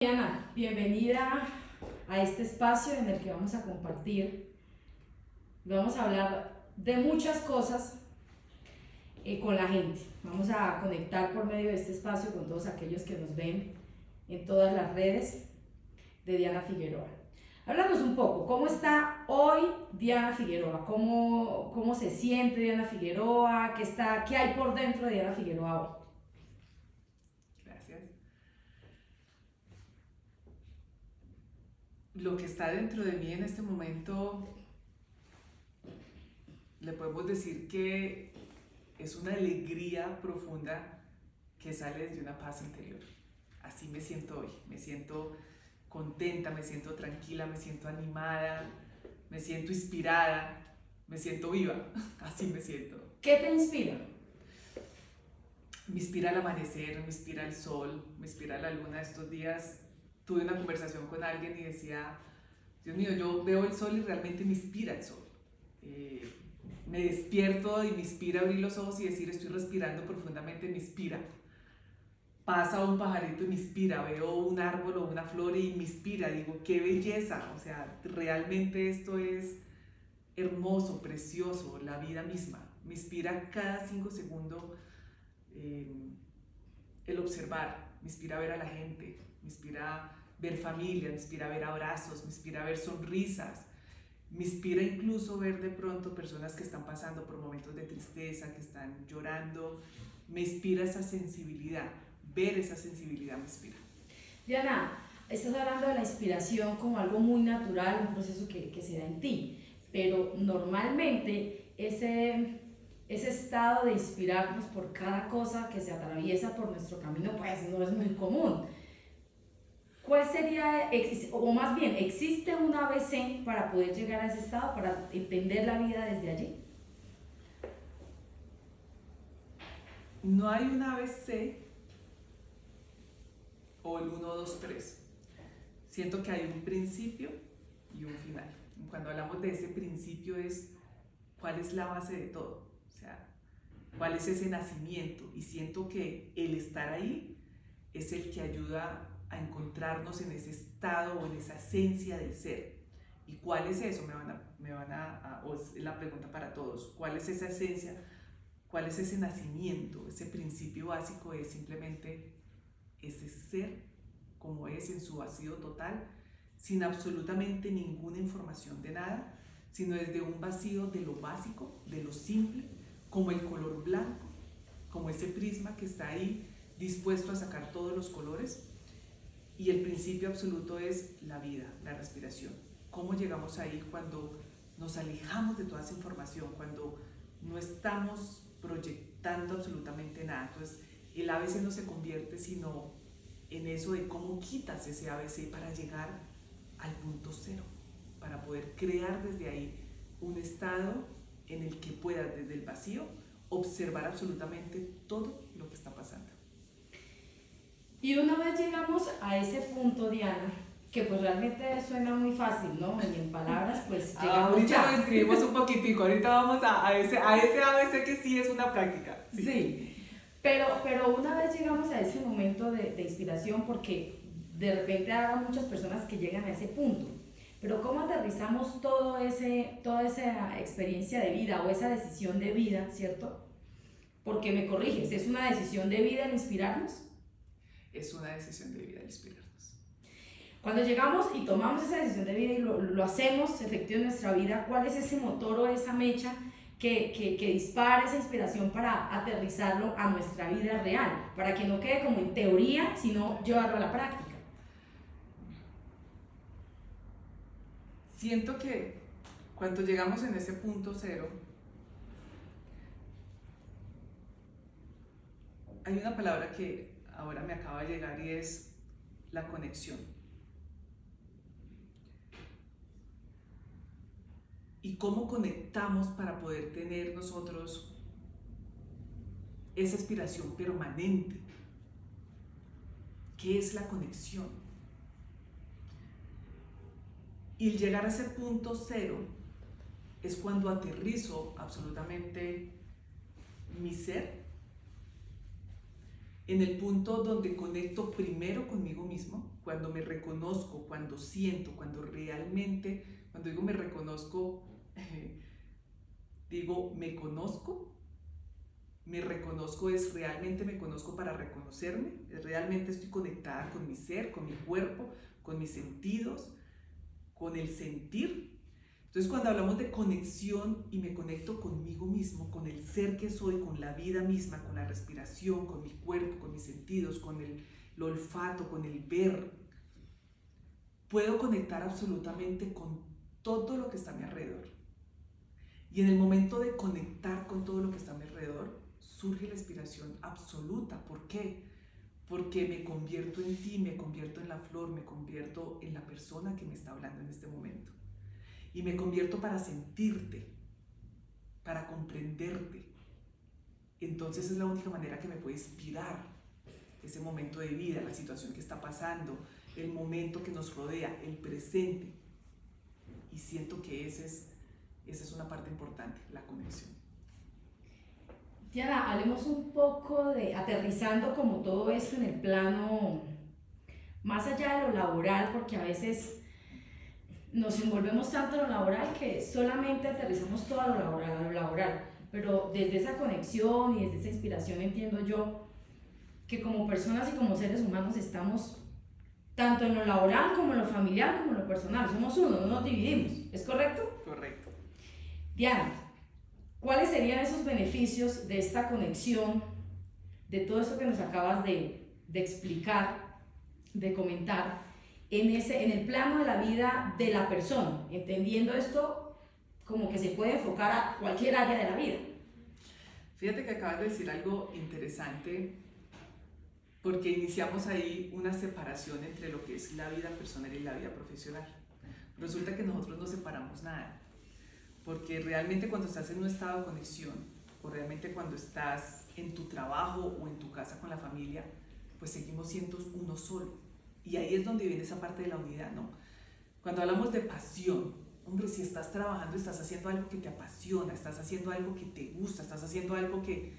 Diana, bienvenida a este espacio en el que vamos a compartir, vamos a hablar de muchas cosas con la gente. Vamos a conectar por medio de este espacio con todos aquellos que nos ven en todas las redes de Diana Figueroa. Háblanos un poco, ¿cómo está hoy Diana Figueroa? ¿Cómo se siente Diana Figueroa? ¿Qué hay por dentro de Diana Figueroa hoy? Gracias. Lo que está dentro de mí en este momento, le podemos decir que es una alegría profunda que sale desde una paz interior. Así me siento hoy. Me siento contenta, me siento tranquila, me siento animada, me siento inspirada, me siento viva. Así me siento. ¿Qué te inspira? Me inspira el amanecer, me inspira el sol, me inspira la luna. Estos días tuve una conversación con alguien y decía, Dios mío, yo veo el sol y realmente me inspira el sol. Me despierto y me inspira abrir los ojos y decir estoy respirando profundamente, me inspira. Pasa un pajarito y me inspira, veo un árbol o una flor y me inspira, digo, qué belleza, o sea, realmente esto es hermoso, precioso, la vida misma. Me inspira cada 5 segundos el observar, me inspira ver a la gente, me inspira ver familia, me inspira ver abrazos, me inspira ver sonrisas, me inspira incluso ver de pronto personas que están pasando por momentos de tristeza, que están llorando, me inspira esa sensibilidad, ver esa sensibilidad me inspira. Diana, estás hablando de la inspiración como algo muy natural, un proceso que se da en ti, pero normalmente ese estado de inspirarnos por cada cosa que se atraviesa por nuestro camino, pues no es muy común. ¿Cuál sería, o más bien, existe un ABC para poder llegar a ese estado, para entender la vida desde allí? No hay un ABC o el 1, 2, 3. Siento que hay un principio y un final. Cuando hablamos de ese principio es cuál es la base de todo, o sea, cuál es ese nacimiento, y siento que el estar ahí es el que ayuda a encontrarnos en ese estado o en esa esencia del ser. ¿Y cuál es eso? O es la pregunta para todos, ¿cuál es esa esencia? ¿Cuál es ese nacimiento? Ese principio básico es simplemente ese ser como es en su vacío total, sin absolutamente ninguna información de nada, sino desde un vacío de lo básico, de lo simple, como el color blanco, como ese prisma que está ahí dispuesto a sacar todos los colores. Y el principio absoluto es la vida, la respiración. ¿Cómo llegamos ahí cuando nos alejamos de toda esa información, cuando no estamos proyectando absolutamente nada? Entonces, el ABC no se convierte sino en eso de cómo quitas ese ABC para llegar al punto cero, para poder crear desde ahí un estado en el que puedas desde el vacío observar absolutamente todo lo que está pasando. Y una vez llegamos a ese punto, Diana, que pues realmente suena muy fácil, ¿no? Y en palabras, pues llegamos Ahorita ya. lo describimos un poquitico, ahorita vamos a ese ABC que sí es una práctica. Sí. Pero una vez llegamos a ese momento de inspiración, porque de repente hay muchas personas que llegan a ese punto, pero ¿cómo aterrizamos toda esa experiencia de vida o esa decisión de vida, ¿cierto? Porque me corriges, ¿es una decisión de vida el inspirarnos? Es una decisión de vida el inspirarnos. Cuando llegamos y tomamos esa decisión de vida y lo hacemos efectivo en nuestra vida, ¿cuál es ese motor o esa mecha que dispara esa inspiración para aterrizarlo a nuestra vida real? Para que no quede como en teoría, sino llevarlo a la práctica. Siento que cuando llegamos en ese punto cero, hay una palabra que ahora me acaba de llegar y es la conexión. Y cómo conectamos para poder tener nosotros esa aspiración permanente. ¿Qué es la conexión? Y el llegar a ese punto cero es cuando aterrizo absolutamente mi ser en el punto donde conecto primero conmigo mismo, cuando me reconozco, cuando siento, cuando realmente, cuando digo me reconozco, digo me conozco. Me reconozco es realmente me conozco para reconocerme, realmente estoy conectada con mi ser, con mi cuerpo, con mis sentidos, con el sentir. Entonces cuando hablamos de conexión y me conecto conmigo mismo, con el ser que soy, con la vida misma, con la respiración, con mi cuerpo, con mis sentidos, con el olfato, con el ver, puedo conectar absolutamente con todo lo que está a mi alrededor. Y en el momento de conectar con todo lo que está a mi alrededor, surge la inspiración absoluta. ¿Por qué? Porque me convierto en ti, me convierto en la flor, me convierto en la persona que me está hablando en este momento. Y me convierto para sentirte, para comprenderte. Entonces es la única manera que me puede inspirar ese momento de vida, la situación que está pasando, el momento que nos rodea, el presente. Y siento que esa es una parte importante, la conexión. Diana, hablemos un poco de aterrizando como todo esto en el plano más allá de lo laboral, porque a veces nos envolvemos tanto en lo laboral que solamente aterrizamos todo a lo laboral, pero desde esa conexión y desde esa inspiración entiendo yo que como personas y como seres humanos estamos tanto en lo laboral como en lo familiar como en lo personal, somos uno, no nos dividimos, ¿es correcto? Correcto. Diana, ¿cuáles serían esos beneficios de esta conexión, de todo esto que nos acabas de explicar, de comentar, en el plano de la vida de la persona, entendiendo esto como que se puede enfocar a cualquier área de la vida? Fíjate que acabas de decir algo interesante porque iniciamos ahí una separación entre lo que es la vida personal y la vida profesional. Resulta que nosotros no separamos nada, porque realmente cuando estás en un estado de conexión o realmente cuando estás en tu trabajo o en tu casa con la familia, pues seguimos siendo uno solo. Y ahí es donde viene esa parte de la unidad, ¿no? Cuando hablamos de pasión, hombre, si estás trabajando, estás haciendo algo que te apasiona, estás haciendo algo que te gusta, estás haciendo algo que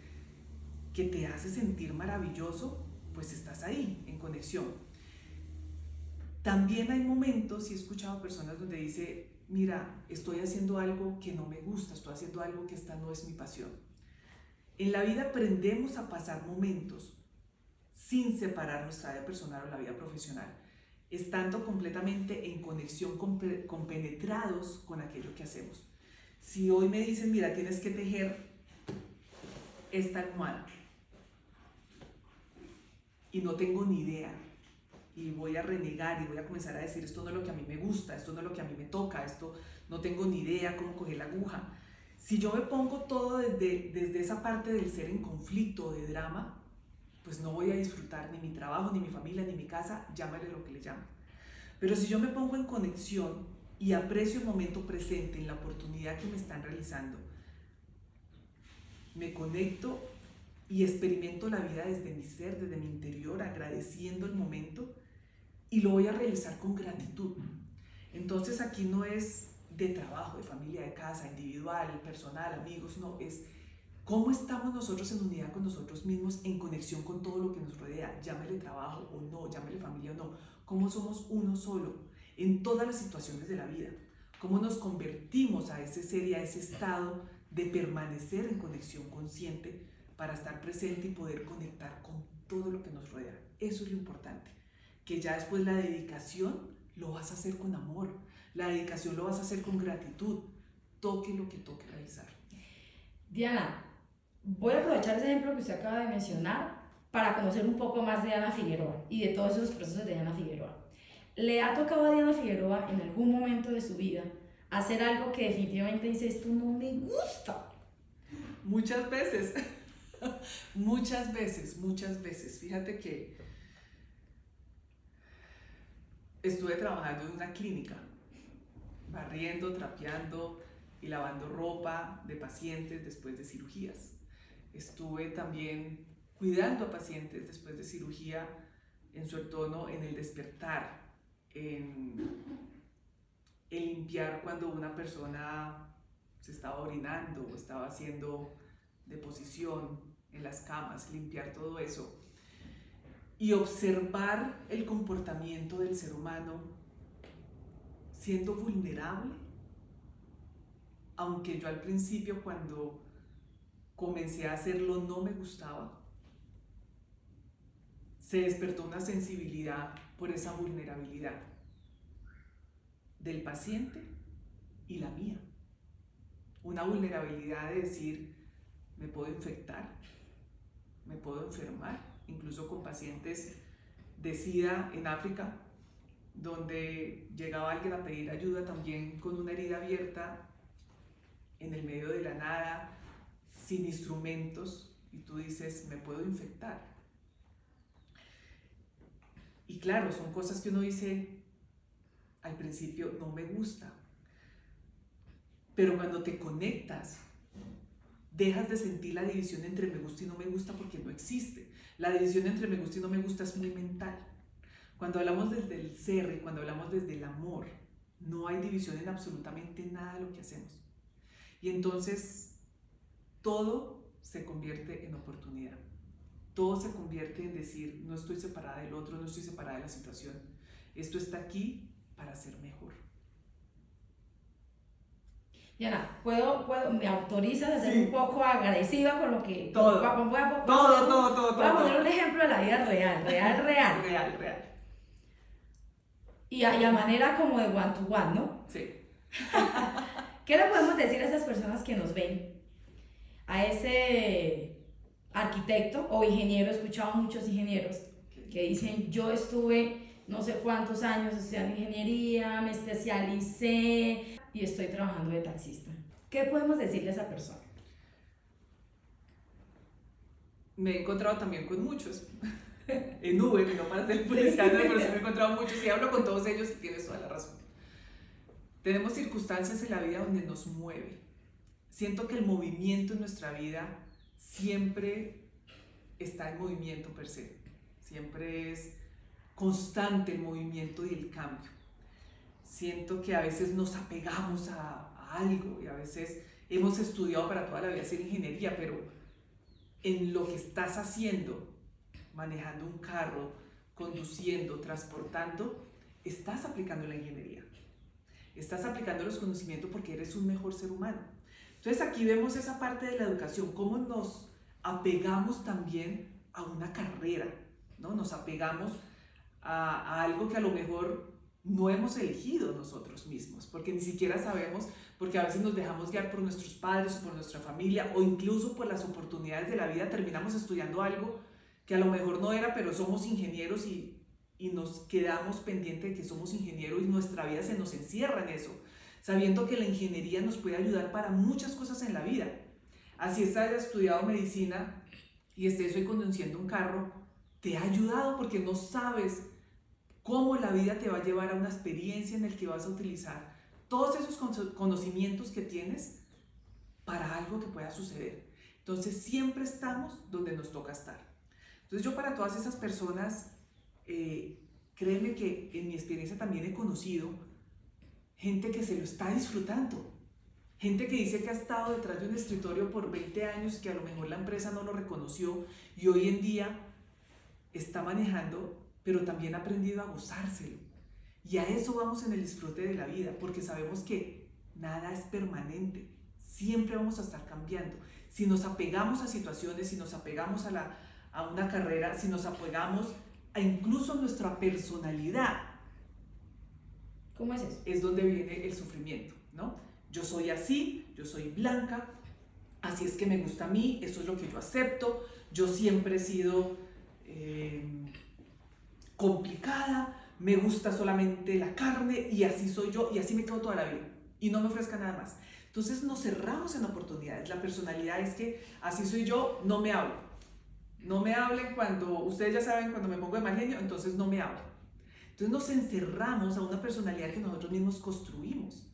te hace sentir maravilloso, pues estás ahí, en conexión. También hay momentos, y he escuchado personas donde dice, mira, estoy haciendo algo que no me gusta, estoy haciendo algo que esta no es mi pasión. En la vida aprendemos a pasar momentos sin separar nuestra vida personal o la vida profesional, estando completamente en conexión, compenetrados con aquello que hacemos. Si hoy me dicen, mira, tienes que tejer esta almohada, y no tengo ni idea, y voy a renegar y voy a comenzar a decir, esto no es lo que a mí me gusta, esto no es lo que a mí me toca, esto no tengo ni idea cómo coger la aguja. Si yo me pongo todo desde esa parte del ser en conflicto, de drama, pues no voy a disfrutar ni mi trabajo, ni mi familia, ni mi casa, llámale lo que le llamen. Pero si yo me pongo en conexión y aprecio el momento presente, en la oportunidad que me están realizando, me conecto y experimento la vida desde mi ser, desde mi interior, agradeciendo el momento, y lo voy a realizar con gratitud. Entonces aquí no es de trabajo, de familia, de casa, individual, personal, amigos, no, es cómo estamos nosotros en unidad con nosotros mismos, en conexión con todo lo que nos rodea, llámele trabajo o no, llámele familia o no, cómo somos uno solo en todas las situaciones de la vida, cómo nos convertimos a ese ser y a ese estado de permanecer en conexión consciente para estar presente y poder conectar con todo lo que nos rodea. Eso es lo importante, que ya después la dedicación lo vas a hacer con amor, la dedicación lo vas a hacer con gratitud, toque lo que toque realizar. Diana, voy a aprovechar ese ejemplo que usted acaba de mencionar para conocer un poco más de Diana Figueroa y de todos esos procesos de Diana Figueroa. ¿Le ha tocado a Diana Figueroa en algún momento de su vida hacer algo que definitivamente dice, esto no me gusta? Muchas veces, muchas veces. Fíjate que estuve trabajando en una clínica, barriendo, trapeando y lavando ropa de pacientes después de cirugías. Estuve también cuidando a pacientes después de cirugía en su entorno, en el despertar, en limpiar cuando una persona se estaba orinando o estaba haciendo deposición en las camas, limpiar todo eso. y observar el comportamiento del ser humano siendo vulnerable, aunque yo al principio cuando comencé a hacerlo no me gustaba, se despertó una sensibilidad por esa vulnerabilidad del paciente y la mía. Una vulnerabilidad de decir, me puedo infectar, me puedo enfermar, incluso con pacientes de SIDA en África, donde llegaba alguien a pedir ayuda también con una herida abierta en el medio de la nada, sin instrumentos, y tú dices, me puedo infectar. Y claro, son cosas que uno dice al principio, no me gusta, pero cuando te conectas, dejas de sentir la división entre me gusta y no me gusta porque no existe. La división entre me gusta y no me gusta es muy mental. Cuando hablamos desde el ser y cuando hablamos desde el amor, no hay división en absolutamente nada de lo que hacemos. Y entonces todo se convierte en oportunidad. Todo se convierte en decir, no estoy separada del otro, no estoy separada de la situación. Esto está aquí para ser mejor. Diana, ¿me autorizas a ser Sí. un poco agresiva con lo que... Todo. Voy a poner un ejemplo de la vida real. Real. Y a manera como de one to one, ¿no? Sí. ¿Qué le podemos decir a esas personas que nos ven? A ese arquitecto o ingeniero, he escuchado muchos ingenieros que dicen, yo estuve no sé cuántos años estudiando ingeniería, me especialicé y estoy trabajando de taxista. ¿Qué podemos decirle a esa persona? Me he encontrado también con muchos en Uber, y no para ser publicitario, pero sí me he encontrado muchos y hablo con todos ellos y tienes toda la razón. Tenemos circunstancias en la vida donde nos mueve. Siento que el movimiento en nuestra vida siempre está en movimiento per se. Siempre es constante el movimiento y el cambio. Siento que a veces nos apegamos a algo y a veces hemos estudiado para toda la vida hacer ingeniería, pero en lo que estás haciendo, manejando un carro, conduciendo, transportando, estás aplicando la ingeniería. Estás aplicando los conocimientos porque eres un mejor ser humano. Entonces aquí vemos esa parte de la educación, cómo nos apegamos también a una carrera, ¿no? Nos apegamos a algo que a lo mejor no hemos elegido nosotros mismos, porque ni siquiera sabemos, porque a veces nos dejamos guiar por nuestros padres o por nuestra familia o incluso por las oportunidades de la vida, terminamos estudiando algo que a lo mejor no era, pero somos ingenieros y nos quedamos pendientes de que somos ingenieros y nuestra vida se nos encierra en eso, sabiendo que la ingeniería nos puede ayudar para muchas cosas en la vida. Así hayas estudiado medicina y estés hoy conduciendo un carro, te ha ayudado porque no sabes cómo la vida te va a llevar a una experiencia en la que vas a utilizar todos esos conocimientos que tienes para algo que pueda suceder. Entonces siempre estamos donde nos toca estar. Entonces yo para todas esas personas, créeme que en mi experiencia también he conocido gente que se lo está disfrutando. Gente que dice que ha estado detrás de un escritorio por 20 años, que a lo mejor la empresa no lo reconoció y hoy en día está manejando, pero también ha aprendido a gozárselo. Y a eso vamos en el disfrute de la vida, porque sabemos que nada es permanente, siempre vamos a estar cambiando. Si nos apegamos a situaciones, si nos apegamos a una carrera, si nos apegamos a incluso nuestra personalidad, ¿cómo es eso? Es donde viene el sufrimiento, ¿no? Yo soy así, yo soy blanca, así es que me gusta a mí, eso es lo que yo acepto, yo siempre he sido complicada, me gusta solamente la carne y así soy yo y así me quedo toda la vida y no me ofrezca nada más. Entonces nos cerramos en oportunidades. La personalidad es que así soy yo, no me hablo. No me hablen cuando, ustedes ya saben, cuando me pongo de mal genio, entonces no me hablo. Entonces nos encerramos a una personalidad que nosotros mismos construimos.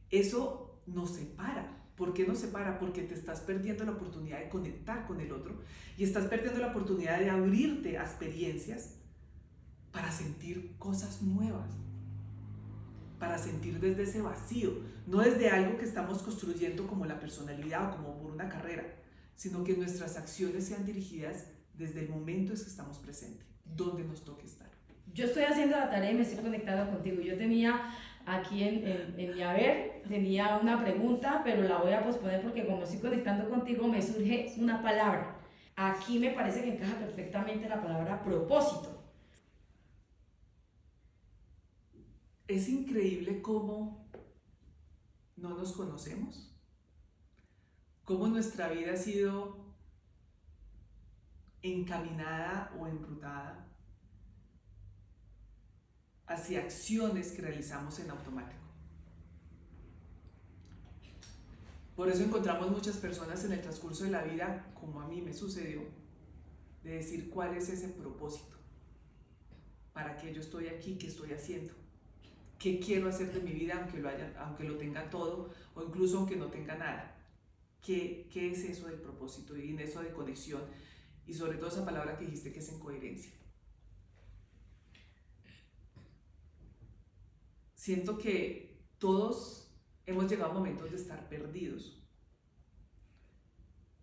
Eso nos separa. ¿Por qué nos separa? Porque te estás perdiendo la oportunidad de conectar con el otro y estás perdiendo la oportunidad de abrirte a experiencias para sentir cosas nuevas, para sentir desde ese vacío, no desde algo que estamos construyendo como la personalidad o como por una carrera, sino que nuestras acciones sean dirigidas desde el momento en que estamos presentes. donde nos toque estar. Yo estoy haciendo la tarea y me estoy conectando contigo. Yo tenía aquí en mi haber, tenía una pregunta, pero la voy a posponer porque como estoy conectando contigo me surge una palabra. Aquí me parece que encaja perfectamente la palabra propósito. Es increíble cómo no nos conocemos, cómo nuestra vida ha sido encaminada o enrutada hacia acciones que realizamos en automático. Por eso encontramos muchas personas en el transcurso de la vida, como a mí me sucedió, de decir cuál es ese propósito, para qué yo estoy aquí, qué estoy haciendo, qué quiero hacer de mi vida aunque lo tenga todo o incluso aunque no tenga nada. ¿Qué es eso del propósito y en eso de conexión? Y sobre todo esa palabra que dijiste que es en coherencia. Siento que todos hemos llegado a momentos de estar perdidos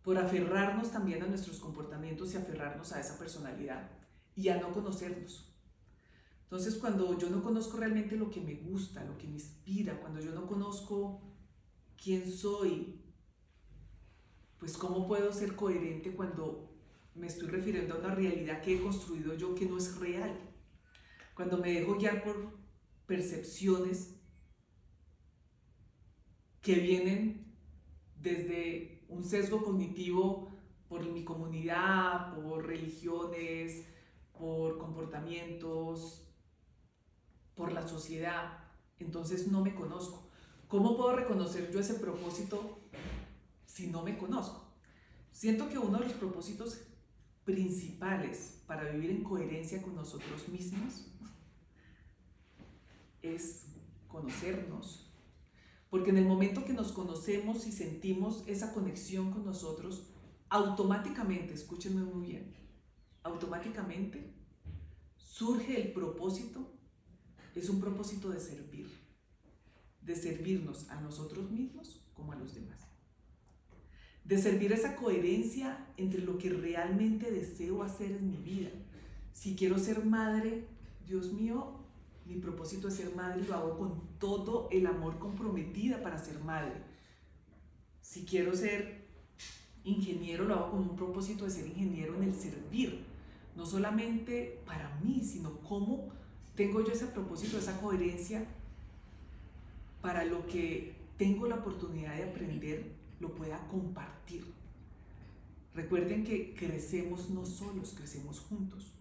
por aferrarnos también a nuestros comportamientos y aferrarnos a esa personalidad y a no conocernos. Entonces, cuando yo no conozco realmente lo que me gusta, lo que me inspira, cuando yo no conozco quién soy, pues cómo puedo ser coherente cuando me estoy refiriendo a una realidad que he construido yo que no es real. Cuando me dejo guiar por percepciones que vienen desde un sesgo cognitivo por mi comunidad, por religiones, por comportamientos, por la sociedad, entonces no me conozco. ¿Cómo puedo reconocer yo ese propósito si no me conozco? Siento que uno de los propósitos principales para vivir en coherencia con nosotros mismos es conocernos, porque en el momento que nos conocemos y sentimos esa conexión con nosotros, automáticamente, escúchenme muy bien, automáticamente surge el propósito. Es un propósito de servir, de servirnos a nosotros mismos como a los demás, de servir esa coherencia entre lo que realmente deseo hacer en mi vida. Si quiero ser madre, Dios mío, mi propósito es ser madre y lo hago con todo el amor, comprometida para ser madre. Si quiero ser ingeniero, lo hago con un propósito de ser ingeniero en el servir, no solamente para mí, sino cómo tengo yo ese propósito, esa coherencia para lo que tengo la oportunidad de aprender, lo pueda compartir. Recuerden que crecemos no solos, crecemos juntos.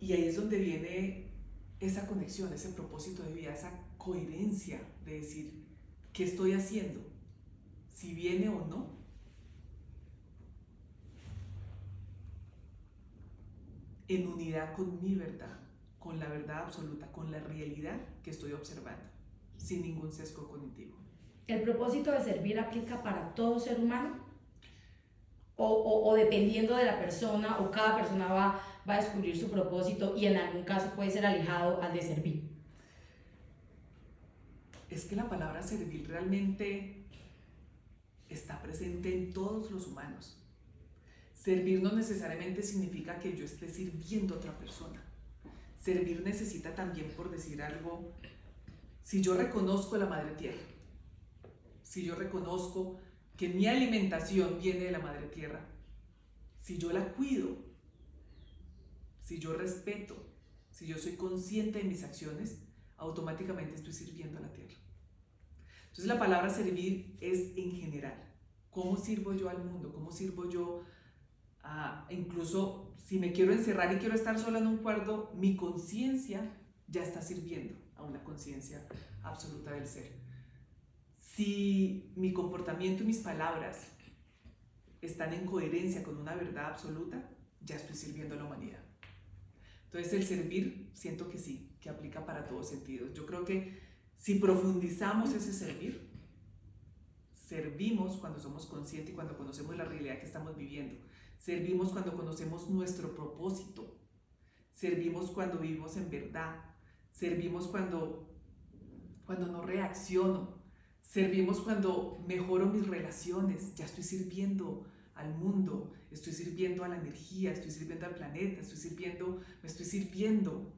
Y ahí es donde viene esa conexión, ese propósito de vida, esa coherencia de decir, ¿qué estoy haciendo? Si viene o no. En unidad con mi verdad, con la verdad absoluta, con la realidad que estoy observando, sin ningún sesgo cognitivo. ¿El propósito de servir aplica para todo ser humano? O dependiendo de la persona, o cada persona va a descubrir su propósito y en algún caso puede ser alejado al de servir? Es que la palabra servir realmente está presente en todos los humanos. Servir no necesariamente significa que yo esté sirviendo a otra persona. Servir necesita también, por decir algo, si yo reconozco la madre tierra, si yo reconozco que mi alimentación viene de la madre tierra, si yo la cuido, si yo respeto, si yo soy consciente de mis acciones, automáticamente estoy sirviendo a la tierra. Entonces la palabra servir es en general. ¿Cómo sirvo yo al mundo? ¿Cómo sirvo yo incluso si me quiero encerrar y quiero estar sola en un cuarto, mi conciencia ya está sirviendo a una conciencia absoluta del ser? Si mi comportamiento y mis palabras están en coherencia con una verdad absoluta, ya estoy sirviendo a la humanidad. Entonces el servir, siento que sí, que aplica para todos sentidos. Yo creo que si profundizamos ese servir, servimos cuando somos conscientes y cuando conocemos la realidad que estamos viviendo. Servimos cuando conocemos nuestro propósito. Servimos cuando vivimos en verdad. Servimos cuando no reacciono. Servimos cuando mejoro mis relaciones. Ya estoy sirviendo al mundo, estoy sirviendo a la energía, estoy sirviendo al planeta, me estoy sirviendo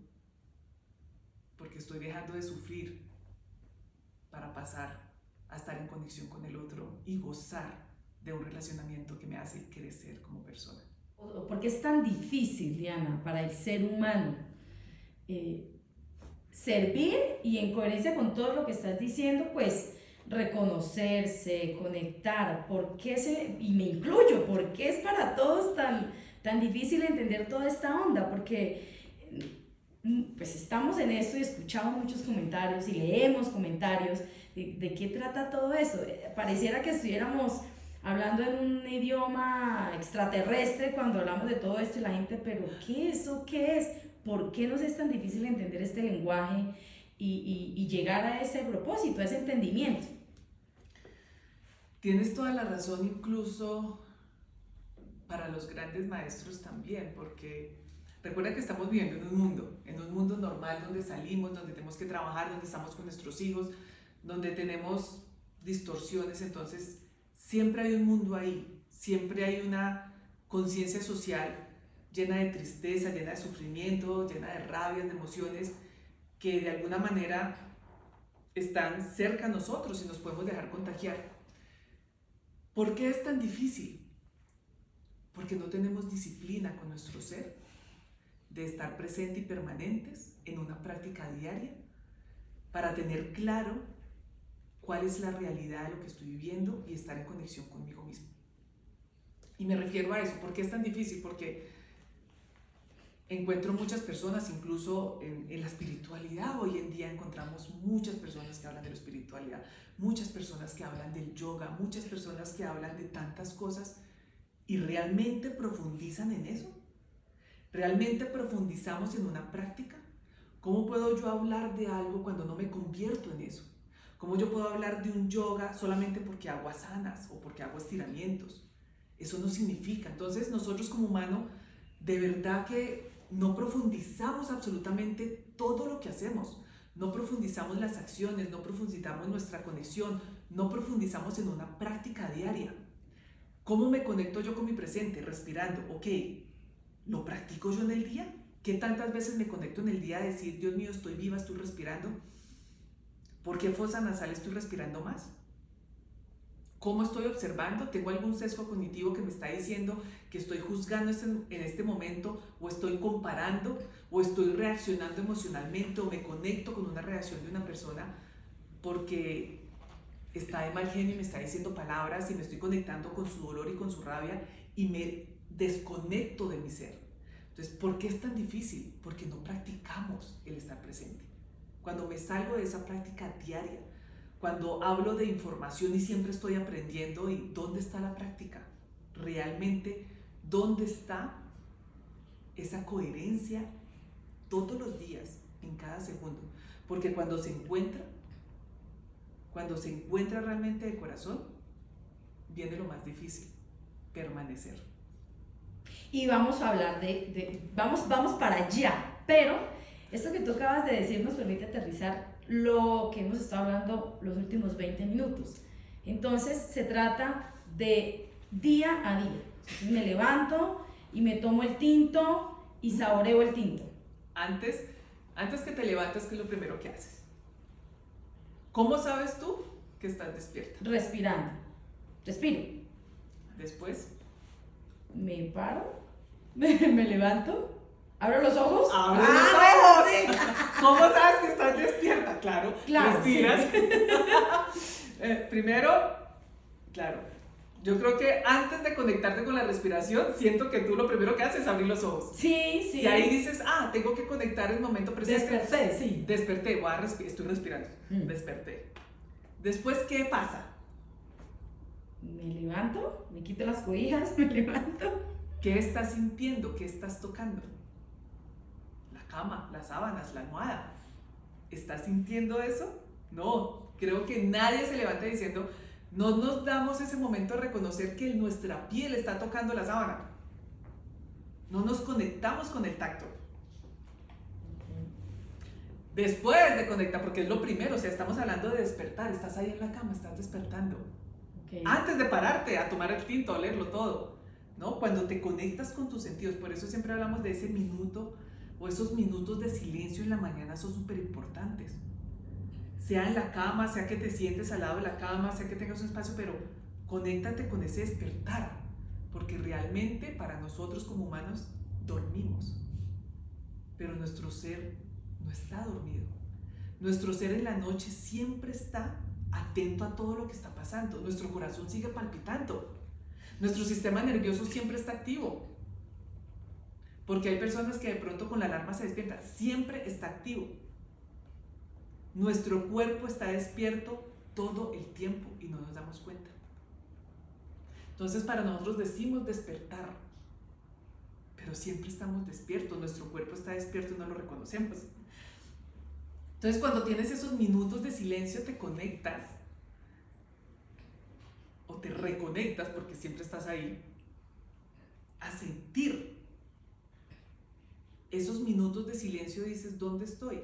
porque estoy dejando de sufrir para pasar a estar en conexión con el otro y gozar de un relacionamiento que me hace crecer como persona. ¿Por qué es tan difícil, Diana, para el ser humano servir y en coherencia con todo lo que estás diciendo, pues reconocerse, conectar? ¿Por qué y me incluyo, por qué es para todos tan difícil entender toda esta onda? Porque pues estamos en esto y escuchamos muchos comentarios y leemos comentarios de qué trata todo eso. Pareciera que estuviéramos hablando en un idioma extraterrestre cuando hablamos de todo esto y la gente, pero ¿qué es o qué es? ¿Por qué nos es tan difícil entender este lenguaje y llegar a ese propósito, a ese entendimiento? Tienes toda la razón, incluso para los grandes maestros también, porque recuerda que estamos viviendo en un mundo normal donde salimos, donde tenemos que trabajar, donde estamos con nuestros hijos, donde tenemos distorsiones. Entonces siempre hay un mundo ahí, siempre hay una conciencia social llena de tristeza, llena de sufrimiento, llena de rabias, de emociones que de alguna manera están cerca a nosotros y nos podemos dejar contagiar. ¿Por qué es tan difícil? Porque no tenemos disciplina con nuestro ser, de estar presente y permanentes en una práctica diaria para tener claro cuál es la realidad de lo que estoy viviendo y estar en conexión conmigo mismo. Y me refiero a eso. ¿Por qué es tan difícil? Porque encuentro muchas personas, incluso en la espiritualidad, hoy en día encontramos muchas personas que hablan de la espiritualidad, muchas personas que hablan del yoga, muchas personas que hablan de tantas cosas y realmente profundizan en eso. ¿Realmente profundizamos en una práctica? ¿Cómo puedo yo hablar de algo cuando no me convierto en eso? ¿Cómo yo puedo hablar de un yoga solamente porque hago asanas o porque hago estiramientos? Eso no significa. Entonces nosotros como humanos, de verdad que no profundizamos absolutamente todo lo que hacemos. No profundizamos las acciones, no profundizamos nuestra conexión, no profundizamos en una práctica diaria. ¿Cómo me conecto yo con mi presente? Respirando. Ok, ¿lo practico yo en el día? ¿Qué tantas veces me conecto en el día a decir, Dios mío, estoy viva, estoy respirando? ¿Por qué fosa nasal estoy respirando más? ¿Cómo estoy observando? ¿Tengo algún sesgo cognitivo que me está diciendo que estoy juzgando en este momento, o estoy comparando, o estoy reaccionando emocionalmente, o me conecto con una reacción de una persona porque está de mal genio y me está diciendo palabras y me estoy conectando con su dolor y con su rabia y me desconecto de mi ser? Entonces, ¿por qué es tan difícil? Porque no practicamos el estar presente. Cuando me salgo de esa práctica diaria, cuando hablo de información y siempre estoy aprendiendo, ¿y dónde está la práctica? Realmente, ¿dónde está esa coherencia todos los días, en cada segundo? Porque cuando se encuentra realmente de corazón, viene lo más difícil, permanecer. Y vamos a hablar vamos para allá, pero esto que tú acabas de decir nos permite aterrizar lo que hemos estado hablando los últimos 20 minutos. Entonces se trata de día a día. Entonces me levanto y me tomo el tinto y saboreo el tinto. Antes que te levantas, ¿qué es lo primero que haces? ¿Cómo sabes tú que estás despierta? Respirando. Respiro. Después Me paro, me levanto, abro los ojos. ¡Abre los ojos! Sí. ¿Cómo sabes que estás despierta? Claro, respiras. Sí. Primero, claro, yo creo que antes de conectarte con la respiración, siento que tú lo primero que haces es abrir los ojos. Sí. Y ahí dices, tengo que conectar el momento presente. Desperté, sí. Desperté, estoy respirando. Desperté. Después, ¿qué pasa? Me levanto, me quito las cobijas, me levanto. ¿Qué estás sintiendo? ¿Qué estás tocando? La cama, las sábanas, la almohada. ¿Estás sintiendo eso? No, creo que nadie se levanta diciendo, no nos damos ese momento de reconocer que nuestra piel está tocando la sábana. No nos conectamos con el tacto. Después de conectar, porque es lo primero, o sea, estamos hablando de despertar, estás ahí en la cama, estás despertando. Okay. Antes de pararte a tomar el tinto, a olerlo todo, ¿no? Cuando te conectas con tus sentidos, por eso siempre hablamos de ese minuto o esos minutos de silencio en la mañana son súper importantes. Sea en la cama, sea que te sientes al lado de la cama, sea que tengas un espacio, pero conéctate con ese despertar, porque realmente para nosotros como humanos dormimos, pero nuestro ser no está dormido. Nuestro ser en la noche siempre está atento a todo lo que está pasando. Nuestro corazón sigue palpitando. Nuestro sistema nervioso siempre está activo. Porque hay personas que de pronto con la alarma se despiertan. Siempre está activo. Nuestro cuerpo está despierto todo el tiempo y no nos damos cuenta. Entonces para nosotros decimos despertar, pero siempre estamos despiertos. Nuestro cuerpo está despierto y no lo reconocemos. Entonces cuando tienes esos minutos de silencio te conectas o te reconectas, porque siempre estás ahí, a sentir esos minutos de silencio. Dices, ¿dónde estoy?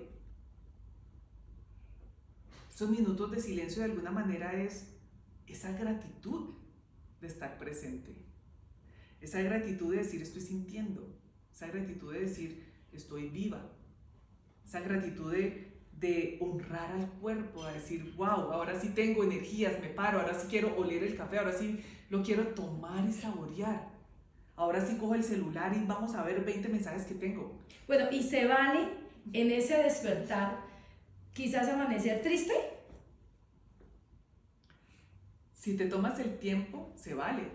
Esos minutos de silencio de alguna manera es esa gratitud de estar presente, esa gratitud de decir estoy sintiendo, esa gratitud de decir estoy viva, esa gratitud de honrar al cuerpo, a decir, wow, ahora sí tengo energías, me paro, ahora sí quiero oler el café, ahora sí lo quiero tomar y saborear, ahora sí cojo el celular y vamos a ver 20 mensajes que tengo. Bueno, y se vale en ese despertar quizás amanecer triste. Si te tomas el tiempo, se vale.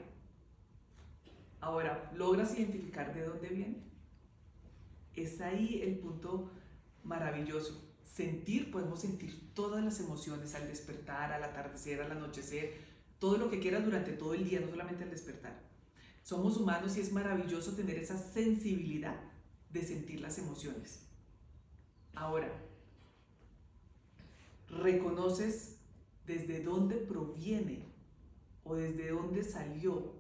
Ahora, ¿logras identificar de dónde viene? Es ahí el punto maravilloso. Sentir, podemos sentir todas las emociones al despertar, al atardecer, al anochecer, todo lo que quieras durante todo el día, no solamente al despertar. Somos humanos y es maravilloso tener esa sensibilidad de sentir las emociones. Ahora, ¿reconoces desde dónde proviene o desde dónde salió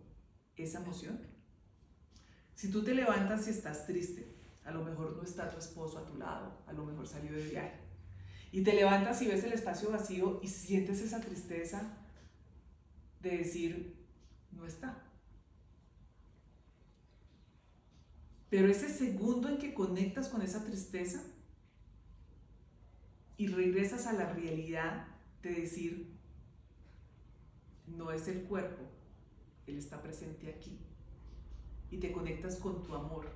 esa emoción? Si tú te levantas y estás triste, a lo mejor no está tu esposo a tu lado, a lo mejor salió de viaje. Y te levantas y ves el espacio vacío y sientes esa tristeza de decir, no está. Pero ese segundo en que conectas con esa tristeza y regresas a la realidad de decir, no es el cuerpo, él está presente aquí. Y te conectas con tu amor.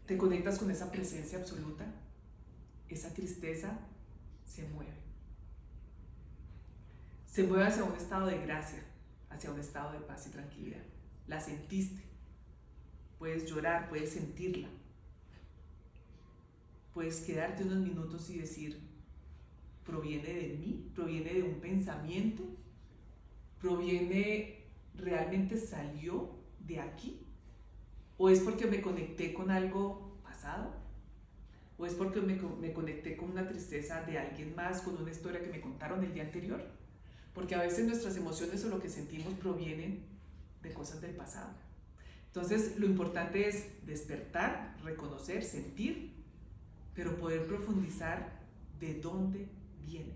Te conectas con esa presencia absoluta. Esa tristeza se mueve. Se mueve hacia un estado de gracia, hacia un estado de paz y tranquilidad. La sentiste. Puedes llorar, puedes sentirla. Puedes quedarte unos minutos y decir, ¿proviene de mí? ¿Proviene de un pensamiento? ¿Realmente salió de aquí? ¿O es porque me conecté con algo pasado? ¿O es porque me conecté con una tristeza de alguien más, con una historia que me contaron el día anterior? Porque a veces nuestras emociones o lo que sentimos provienen de cosas del pasado. Entonces, lo importante es despertar, reconocer, sentir, pero poder profundizar de dónde viene,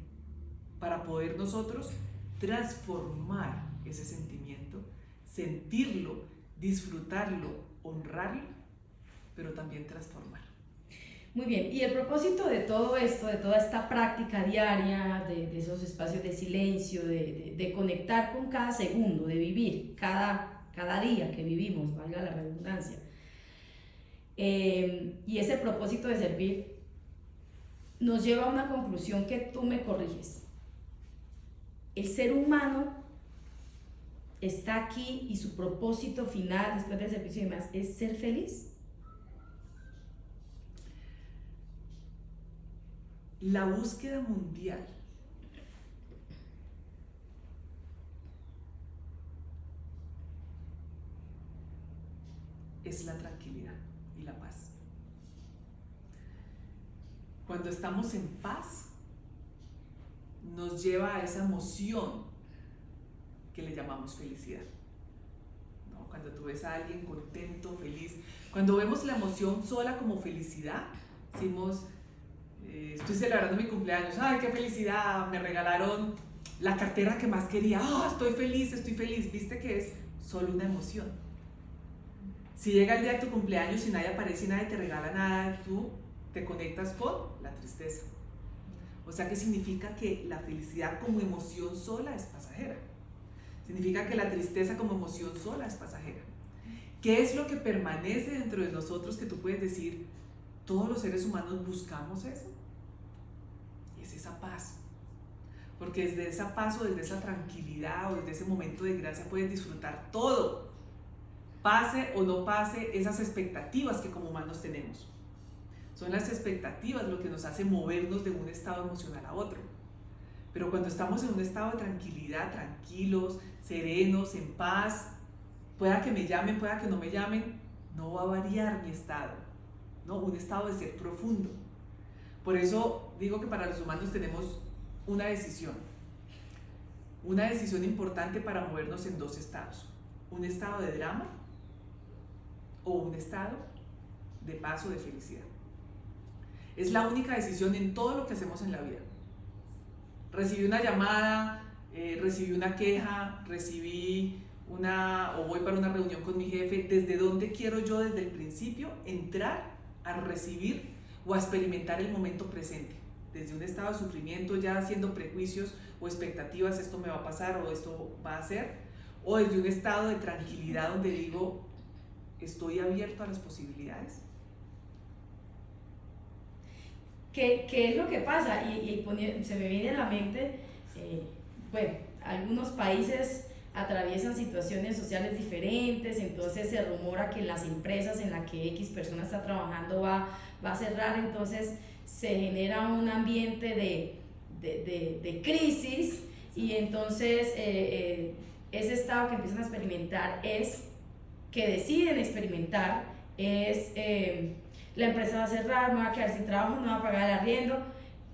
para poder nosotros transformar ese sentimiento, sentirlo, disfrutarlo, honrarlo, pero también transformar. Muy bien, y el propósito de todo esto, de toda esta práctica diaria, de esos espacios de silencio, de conectar con cada segundo, de vivir cada día que vivimos, valga la redundancia, y ese propósito de servir, nos lleva a una conclusión que tú me corriges. El ser humano está aquí y su propósito final, después del servicio y demás, es ser feliz. La búsqueda mundial es la tranquilidad y la paz. Cuando estamos en paz, nos lleva a esa emoción que le llamamos felicidad, ¿no? Cuando tú ves a alguien contento, feliz, cuando vemos la emoción sola como felicidad, decimos, estoy celebrando mi cumpleaños, ¡ay, qué felicidad! Me regalaron la cartera que más quería, estoy feliz, viste que es solo una emoción. Si llega el día de tu cumpleaños y nadie aparece y nadie te regala nada, tú te conectas con la tristeza. O sea que significa que la felicidad como emoción sola es pasajera. Significa que la tristeza como emoción sola es pasajera. ¿Qué es lo que permanece dentro de nosotros que tú puedes decir, todos los seres humanos buscamos eso? Es esa paz. Porque desde esa paz o desde esa tranquilidad o desde ese momento de gracia puedes disfrutar todo. Pase o no pase esas expectativas que como humanos tenemos. Son las expectativas lo que nos hace movernos de un estado emocional a otro. Pero cuando estamos en un estado de tranquilidad, tranquilos, serenos, en paz, pueda que me llamen, pueda que no me llamen, no va a variar mi estado, ¿no? Un estado de ser profundo. Por eso digo que para los humanos tenemos una decisión importante para movernos en dos estados: un estado de drama o un estado de paz o de felicidad. Es la única decisión en todo lo que hacemos en la vida. Recibí una llamada, recibí una queja, o voy para una reunión con mi jefe. ¿Desde dónde quiero yo desde el principio entrar a recibir o a experimentar el momento presente? Desde un estado de sufrimiento, ya haciendo prejuicios o expectativas, esto me va a pasar o esto va a ser, o desde un estado de tranquilidad donde digo, estoy abierto a las posibilidades. ¿Qué es lo que pasa? Se me viene a la mente, bueno, algunos países atraviesan situaciones sociales diferentes, entonces se rumora que en las empresas en las que X persona está trabajando va a cerrar, entonces se genera un ambiente de crisis, y entonces ese estado que empiezan a experimentar que deciden experimentar la empresa va a cerrar, me va a quedar sin trabajo, no va a pagar el arriendo,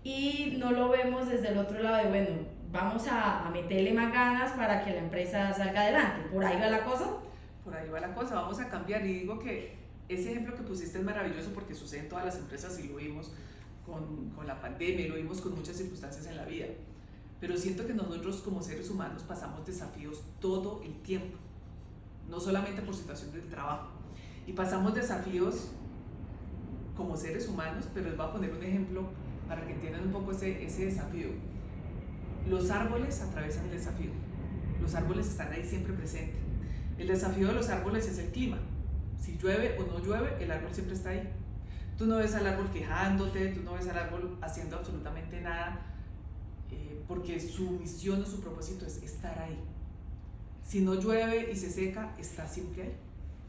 y no lo vemos desde el otro lado de, bueno, vamos a meterle más ganas para que la empresa salga adelante. ¿Por ahí va la cosa? Por ahí va la cosa, vamos a cambiar. Y digo que ese ejemplo que pusiste es maravilloso porque sucede en todas las empresas y lo vimos con la pandemia, lo vimos con muchas circunstancias en la vida. Pero siento que nosotros como seres humanos pasamos desafíos todo el tiempo, no solamente por situación del trabajo. Y pasamos desafíos como seres humanos, pero les voy a poner un ejemplo para que entiendan un poco ese desafío. Los árboles atraviesan el desafío. Los árboles están ahí siempre presentes. El desafío de los árboles es el clima. Si llueve o no llueve, el árbol siempre está ahí. Tú no ves al árbol quejándote, tú no ves al árbol haciendo absolutamente nada, porque su misión o su propósito es estar ahí. Si no llueve y se seca, está siempre ahí.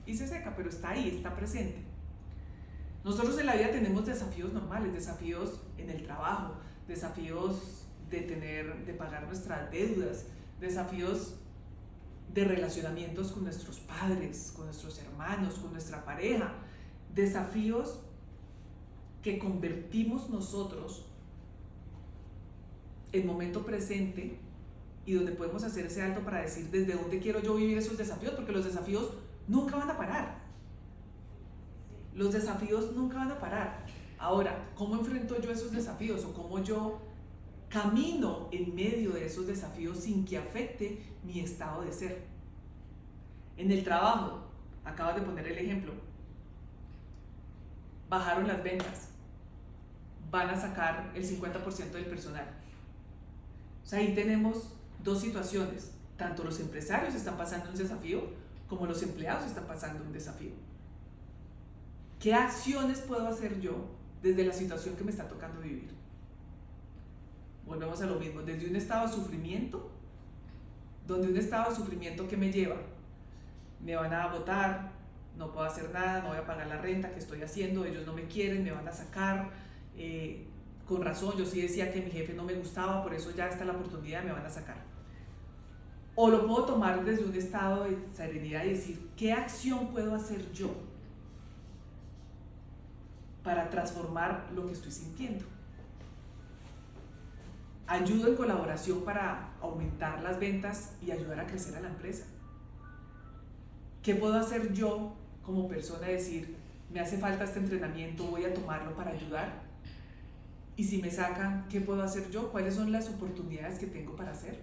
Y se seca, pero está ahí, está presente. Nosotros en la vida tenemos desafíos normales, desafíos en el trabajo, desafíos de pagar nuestras deudas, desafíos de relacionamientos con nuestros padres, con nuestros hermanos, con nuestra pareja, desafíos que convertimos nosotros en momento presente y donde podemos hacer ese alto para decir desde dónde quiero yo vivir esos desafíos, porque los desafíos nunca van a parar. Los desafíos nunca van a parar. Ahora, ¿cómo enfrento yo esos desafíos o cómo yo camino en medio de esos desafíos sin que afecte mi estado de ser? En el trabajo, acabas de poner el ejemplo, bajaron las ventas, van a sacar el 50% del personal. O sea, ahí tenemos dos situaciones, tanto los empresarios están pasando un desafío como los empleados están pasando un desafío. ¿Qué acciones puedo hacer yo desde la situación que me está tocando vivir? Volvemos a lo mismo, desde un estado de sufrimiento, donde un estado de sufrimiento que me lleva, me van a botar, no puedo hacer nada, no voy a pagar la renta que estoy haciendo, ellos no me quieren, me van a sacar, con razón, yo sí decía que mi jefe no me gustaba, por eso ya está la oportunidad, me van a sacar. O lo puedo tomar desde un estado de serenidad y decir, ¿qué acción puedo hacer yo para transformar lo que estoy sintiendo? Ayudo en colaboración para aumentar las ventas y ayudar a crecer a la empresa. ¿Qué puedo hacer yo como persona? Decir, me hace falta este entrenamiento, voy a tomarlo para ayudar. Y si me sacan, ¿qué puedo hacer yo? ¿Cuáles son las oportunidades que tengo para hacer?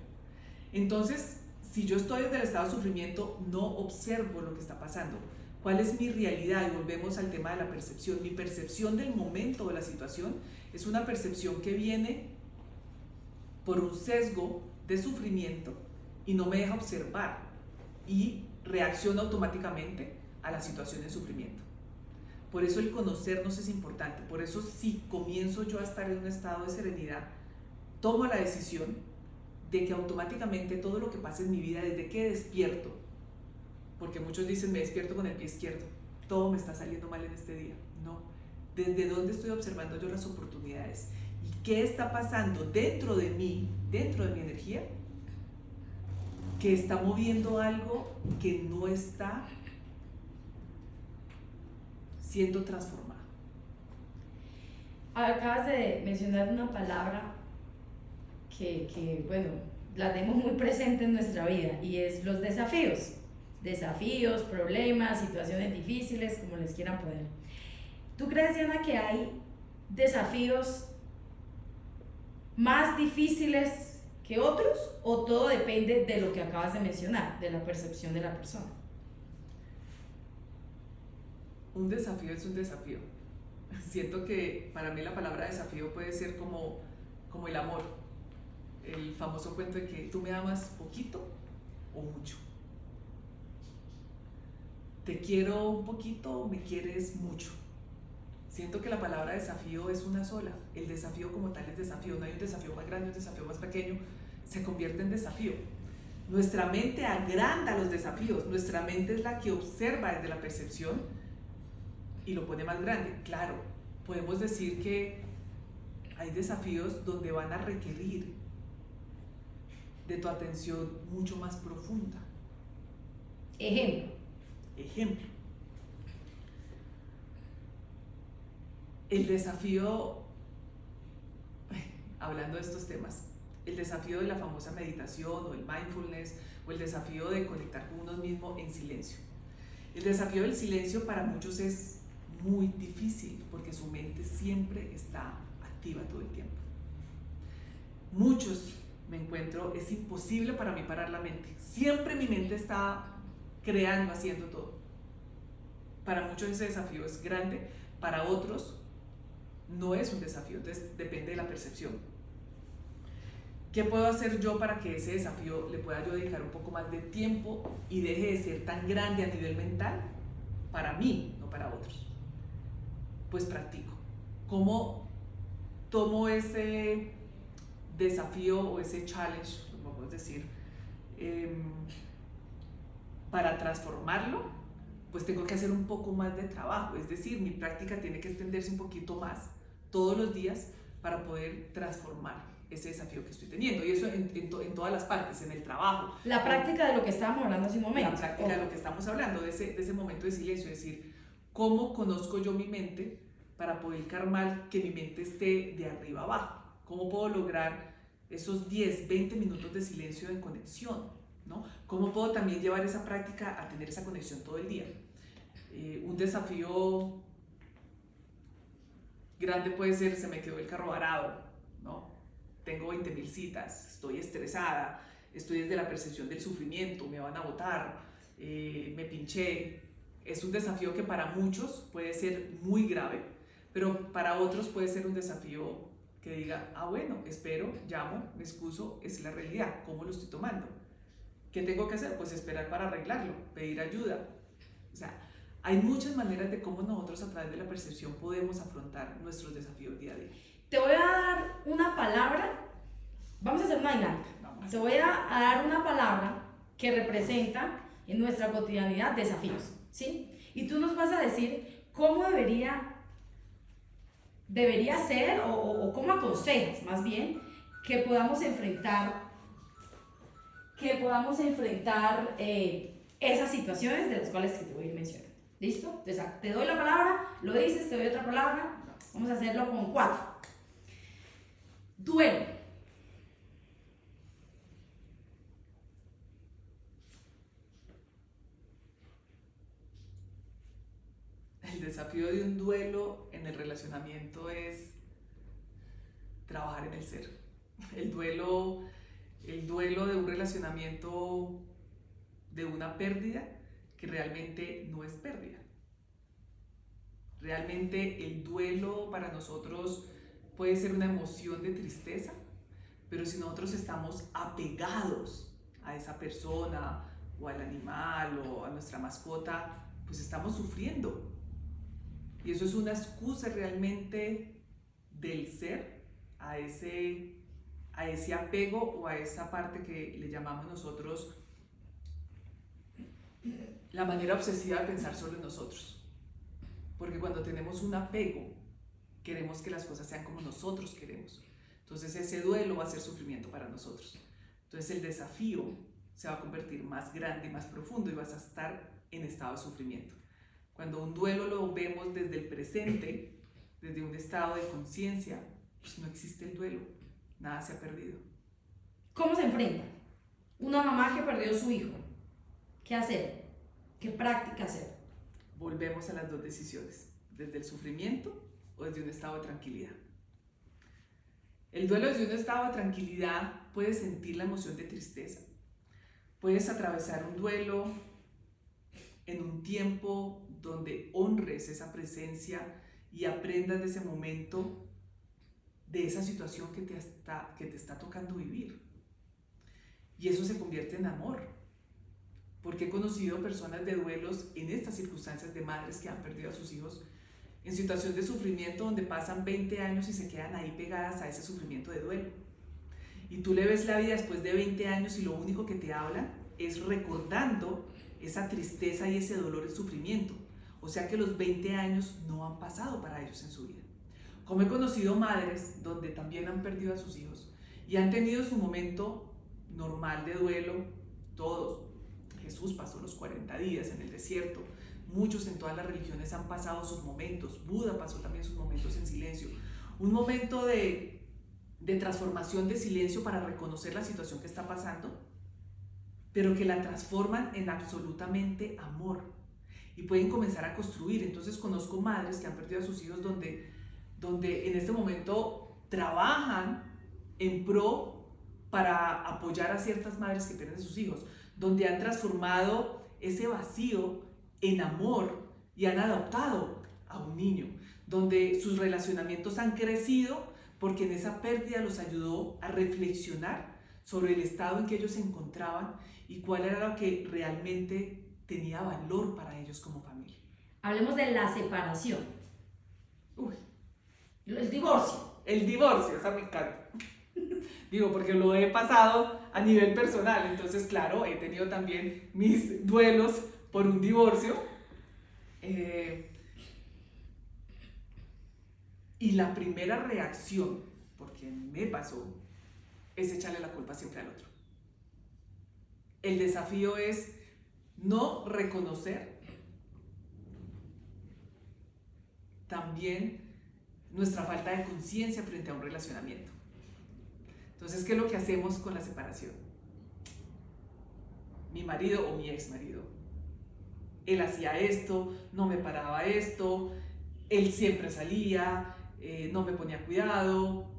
Entonces, si yo estoy desde el estado de sufrimiento, no observo lo que está pasando. ¿Cuál es mi realidad? Y volvemos al tema de la percepción. Mi percepción del momento de la situación es una percepción que viene por un sesgo de sufrimiento y no me deja observar y reacciona automáticamente a la situación de sufrimiento. Por eso el conocernos es importante. Por eso si comienzo yo a estar en un estado de serenidad, tomo la decisión de que automáticamente todo lo que pasa en mi vida, desde que despierto, porque muchos dicen me despierto con el pie izquierdo, todo me está saliendo mal en este día. No, desde dónde estoy observando yo las oportunidades y qué está pasando dentro de mí, dentro de mi energía, que está moviendo algo que no está siendo transformado. Acabas de mencionar una palabra que bueno, la tenemos muy presente en nuestra vida y es los desafíos. Desafíos, problemas, situaciones difíciles, como les quieran poner. ¿Tú crees, Diana, que hay desafíos más difíciles que otros o todo depende de lo que acabas de mencionar, de la percepción de la persona? Un desafío es un desafío. Siento que para mí la palabra desafío puede ser como el amor. El famoso cuento de que tú me amas poquito o mucho. Te quiero un poquito o me quieres mucho. Siento que la palabra desafío es una sola. El desafío como tal es desafío. No hay un desafío más grande, un desafío más pequeño. Se convierte en desafío. Nuestra mente agranda los desafíos. Nuestra mente es la que observa desde la percepción y lo pone más grande. Claro, podemos decir que hay desafíos donde van a requerir de tu atención mucho más profunda. Ejemplo. El desafío, hablando de estos temas, el desafío de la famosa meditación o el mindfulness o el desafío de conectar con uno mismo en silencio. El desafío del silencio para muchos es muy difícil porque su mente siempre está activa todo el tiempo. Muchos me encuentro, es imposible para mí parar la mente. Siempre mi mente está creando, haciendo todo. Para muchos ese desafío es grande, para otros no es un desafío, entonces depende de la percepción. ¿Qué puedo hacer yo para que ese desafío le pueda yo dedicar un poco más de tiempo y deje de ser tan grande a nivel mental? Para mí, no para otros. Pues practico. ¿Cómo tomo ese desafío o ese challenge, vamos a decir, para transformarlo? Pues tengo que hacer un poco más de trabajo, es decir, mi práctica tiene que extenderse un poquito más todos los días para poder transformar ese desafío que estoy teniendo. Y eso en todas las partes, en el trabajo. La práctica de lo que estábamos hablando hace un momento. La práctica de lo que estamos hablando, de ese momento de silencio, es decir, ¿cómo conozco yo mi mente para poder calmar que mi mente esté de arriba abajo? ¿Cómo puedo lograr esos 10, 20 minutos de silencio de conexión? ¿No? ¿Cómo puedo también llevar esa práctica a tener esa conexión todo el día? Un desafío grande puede ser, se me quedó el carro varado, ¿no? Tengo 20.000 citas, estoy estresada, estoy desde la percepción del sufrimiento, me van a botar, me pinché. Es un desafío que para muchos puede ser muy grave, pero para otros puede ser un desafío que diga, bueno, espero, llamo, me excuso, es la realidad, ¿cómo lo estoy tomando? ¿Qué tengo que hacer? Pues esperar para arreglarlo, pedir ayuda. O sea, hay muchas maneras de cómo nosotros a través de la percepción podemos afrontar nuestros desafíos día a día. Te voy a dar una palabra, vamos a hacer una dinámica. Te voy a dar una palabra que representa en nuestra cotidianidad desafíos, ¿sí? Y tú nos vas a decir cómo debería ser o cómo aconsejas más bien que podamos enfrentar esas situaciones de las cuales te voy a ir mencionando. ¿Listo? Entonces, te doy la palabra, lo dices, te doy otra palabra. Vamos a hacerlo con 4. Duelo. El desafío de un duelo en el relacionamiento es trabajar en el ser. El duelo de un relacionamiento, de una pérdida que realmente no es pérdida. Realmente el duelo para nosotros puede ser una emoción de tristeza, pero si nosotros estamos apegados a esa persona o al animal o a nuestra mascota, pues estamos sufriendo. Y eso es una excusa realmente del ser a ese apego o a esa parte que le llamamos nosotros la manera obsesiva de pensar solo en nosotros. Porque cuando tenemos un apego, queremos que las cosas sean como nosotros queremos. Entonces ese duelo va a ser sufrimiento para nosotros. Entonces el desafío se va a convertir más grande y más profundo y vas a estar en estado de sufrimiento. Cuando un duelo lo vemos desde el presente, desde un estado de conciencia, pues no existe el duelo, nada se ha perdido. ¿Cómo se enfrenta una mamá que perdió a su hijo? ¿Qué hacer? ¿Qué práctica hacer? Volvemos a las dos decisiones, desde el sufrimiento o desde un estado de tranquilidad. El duelo desde un estado de tranquilidad, puedes sentir la emoción de tristeza, puedes atravesar un duelo en un tiempo donde honres esa presencia y aprendas de ese momento, de esa situación que te está tocando vivir. Y eso se convierte en amor, porque he conocido personas de duelos en estas circunstancias de madres que han perdido a sus hijos en situación de sufrimiento donde pasan 20 años y se quedan ahí pegadas a ese sufrimiento de duelo. Y tú le ves la vida después de 20 años y lo único que te hablan es recordando esa tristeza y ese dolor y sufrimiento. O sea que los 20 años no han pasado para ellos en su vida. Como he conocido madres donde también han perdido a sus hijos y han tenido su momento normal de duelo, todos. Jesús pasó los 40 días en el desierto. Muchos en todas las religiones han pasado sus momentos. Buda pasó también sus momentos en silencio. Un momento de transformación de silencio para reconocer la situación que está pasando, pero que la transforman en absolutamente amor y pueden comenzar a construir. Entonces conozco madres que han perdido a sus hijos donde en este momento trabajan en pro para apoyar a ciertas madres que pierden a sus hijos, donde han transformado ese vacío en amor y han adoptado a un niño, donde sus relacionamientos han crecido porque en esa pérdida los ayudó a reflexionar sobre el estado en que ellos se encontraban y cuál era lo que realmente tenía valor para ellos como familia. Hablemos de la separación. Uy. El divorcio. El divorcio, esa me encanta. Digo, porque lo he pasado a nivel personal, entonces claro, he tenido también mis duelos por un divorcio. Y la primera reacción, porque me pasó, es echarle la culpa siempre al otro. El desafío es no reconocer también nuestra falta de conciencia frente a un relacionamiento. Entonces, ¿qué es lo que hacemos con la separación? Mi marido o mi ex marido, él hacía esto, no me paraba esto, él siempre salía, no me ponía cuidado,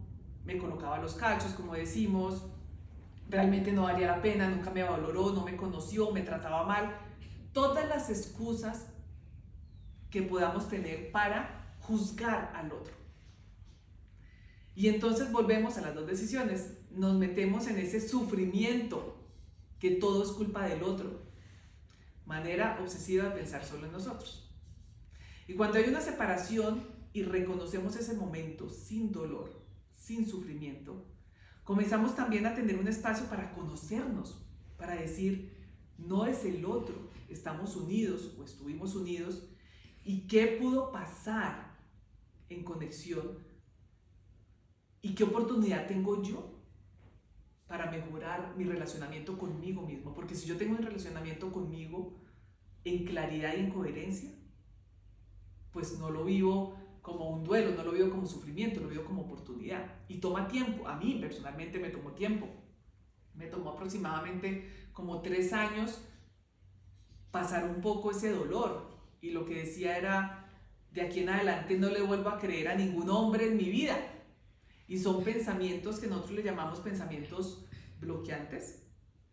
me colocaba los cachos, como decimos, realmente no valía la pena, nunca me valoró, no me conoció, me trataba mal. Todas las excusas que podamos tener para juzgar al otro. Y entonces volvemos a las dos decisiones, nos metemos en ese sufrimiento que todo es culpa del otro, manera obsesiva de pensar solo en nosotros. Y cuando hay una separación y reconocemos ese momento sin dolor, sin sufrimiento, comenzamos también a tener un espacio para conocernos, para decir, no es el otro, estamos unidos o estuvimos unidos, y qué pudo pasar en conexión y qué oportunidad tengo yo para mejorar mi relacionamiento conmigo mismo, porque si yo tengo un relacionamiento conmigo en claridad y en coherencia, pues no lo vivo como un duelo, no lo vivo como sufrimiento, lo vivo como oportunidad. Y toma tiempo, a mí personalmente me tomó tiempo. Me tomó aproximadamente como 3 años pasar un poco ese dolor. Y lo que decía era, de aquí en adelante no le vuelvo a creer a ningún hombre en mi vida. Y son pensamientos que nosotros le llamamos pensamientos bloqueantes,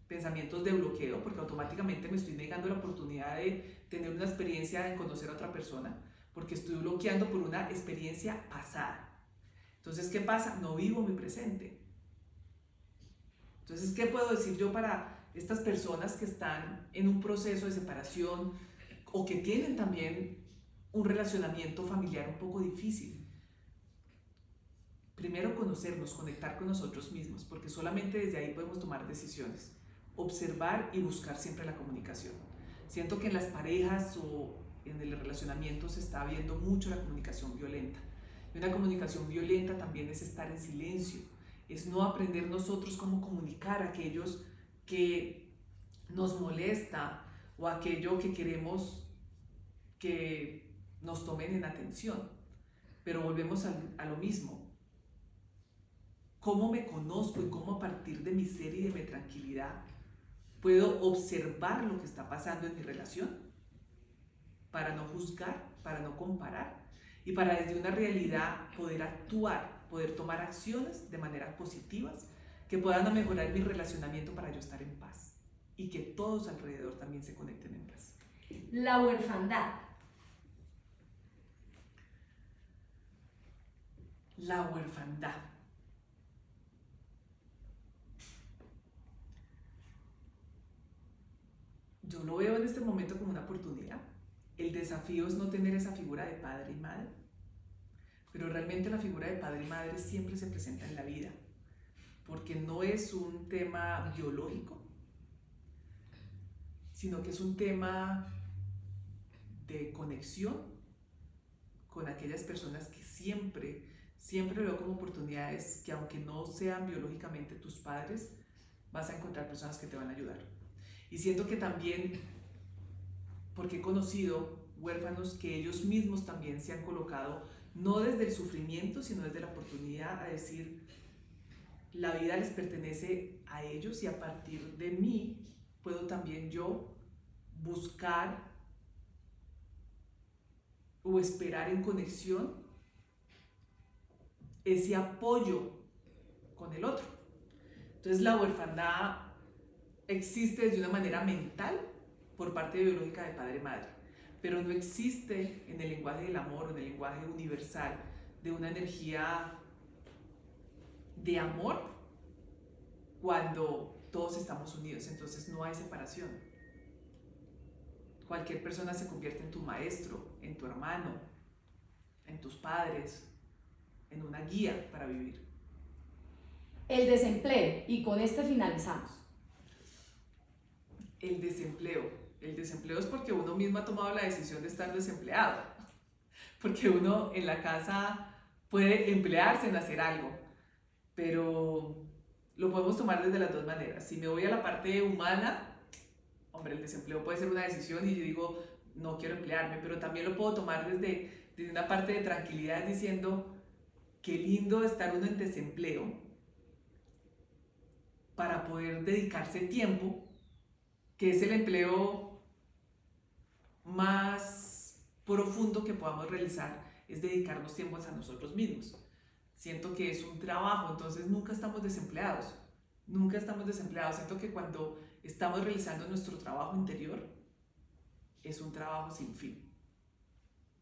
pensamientos de bloqueo, porque automáticamente me estoy negando la oportunidad de tener una experiencia, de conocer a otra persona, porque estoy bloqueando por una experiencia pasada. Entonces, ¿qué pasa? No vivo mi presente. Entonces, ¿qué puedo decir yo para estas personas que están en un proceso de separación o que tienen también un relacionamiento familiar un poco difícil? Primero, conocernos, conectar con nosotros mismos, porque solamente desde ahí podemos tomar decisiones. Observar y buscar siempre la comunicación. Siento que en las parejas o en el relacionamiento se está viendo mucho la comunicación violenta. Y una comunicación violenta también es estar en silencio, es no aprender nosotros cómo comunicar aquellos que nos molesta o aquello que queremos que nos tomen en atención. Pero volvemos a lo mismo. ¿Cómo me conozco y cómo a partir de mi ser y de mi tranquilidad puedo observar lo que está pasando en mi relación para no juzgar, para no comparar y para desde una realidad poder actuar, poder tomar acciones de manera positivas que puedan mejorar mi relacionamiento para yo estar en paz y que todos alrededor también se conecten en paz? La huerfandad. La huerfandad. Yo lo veo en este momento como una oportunidad. El desafío es no tener esa figura de padre y madre, pero realmente la figura de padre y madre siempre se presenta en la vida, porque no es un tema biológico, sino que es un tema de conexión con aquellas personas que siempre veo como oportunidades que aunque no sean biológicamente tus padres, vas a encontrar personas que te van a ayudar. Y siento que también, porque he conocido huérfanos que ellos mismos también se han colocado, no desde el sufrimiento, sino desde la oportunidad a decir, la vida les pertenece a ellos y a partir de mí puedo también yo buscar o esperar en conexión ese apoyo con el otro. Entonces la huerfandad existe desde una manera mental por parte biológica de padre y madre, pero no existe en el lenguaje del amor o en el lenguaje universal de una energía de amor cuando todos estamos unidos. Entonces no hay separación. Cualquier persona se convierte en tu maestro, en tu hermano, en tus padres, en una guía para vivir. El desempleo, y con este finalizamos. El desempleo. El desempleo es porque uno mismo ha tomado la decisión de estar desempleado. Porque uno en la casa puede emplearse en hacer algo, pero lo podemos tomar desde las dos maneras. Si me voy a la parte humana, hombre, el desempleo puede ser una decisión y yo digo, no quiero emplearme, pero también lo puedo tomar desde una parte de tranquilidad diciendo, qué lindo estar uno en desempleo para poder dedicarse tiempo, que es el empleo más profundo que podamos realizar, es dedicarnos tiempo a nosotros mismos. Siento que es un trabajo, entonces nunca estamos desempleados. Nunca estamos desempleados. Siento que cuando estamos realizando nuestro trabajo interior, es un trabajo sin fin.